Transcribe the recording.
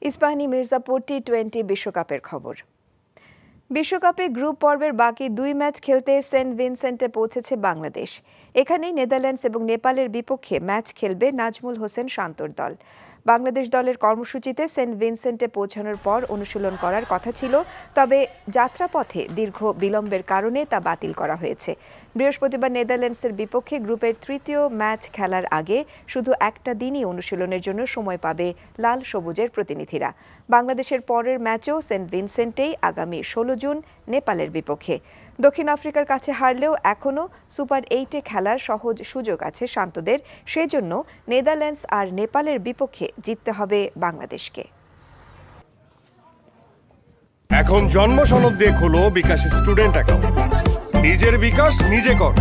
ইস্পাহানি মির্জাপুর টি-20 বিশ্বকাপের খবর। বিশ্বকাপে গ্রুপ পর্বের বাকি 2 ম্যাচ খেলতে সেন্ট ভিনসেন্টে পৌঁছেছে বাংলাদেশ। এখানেই নেদারল্যান্ডস এবং নেপালের বিপক্ষে ম্যাচ খেলবে নাজমুল হোসেন শান্তর দল। বাংলাদেশ দলের কর্মসূচিতে সেন্ট ভিনসেন্টে পৌঁছানোর পর অনুশীলন করার কথা ছিল, তবে যাত্রাপথে দীর্ঘ বিলম্বের কারণে তা বাতিল করা হয়েছে। বৃহস্পতিবার নেদারল্যান্ডসের বিপক্ষে গ্রুপের 3য় ম্যাচ খেলার আগে শুধু একটা দিনই অনুশীলনের জন্য সময় পাবে লাল সবুজের প্রতিনিধিরা। বাংলাদেশের পরের ম্যাচও সেন্ট ভিনসেন্টেই আগামী 16 জুন নেপালের বিপক্ষে। দক্ষিণ আফ্রিকার কাছে হারলেও এখনও সুপার 8-এ খেলার সহজ সুযোগ আছে শান্তদের। সেজন্য নেদারল্যান্ডস আর নেপালের বিপক্ষে জিততে হবে বাংলাদেশকে। এখন জন্ম সনদ দিয়ে খোলো বিকাশ স্টুডেন্ট অ্যাকাউন্ট। নিজের বিকাশ নিজে কর।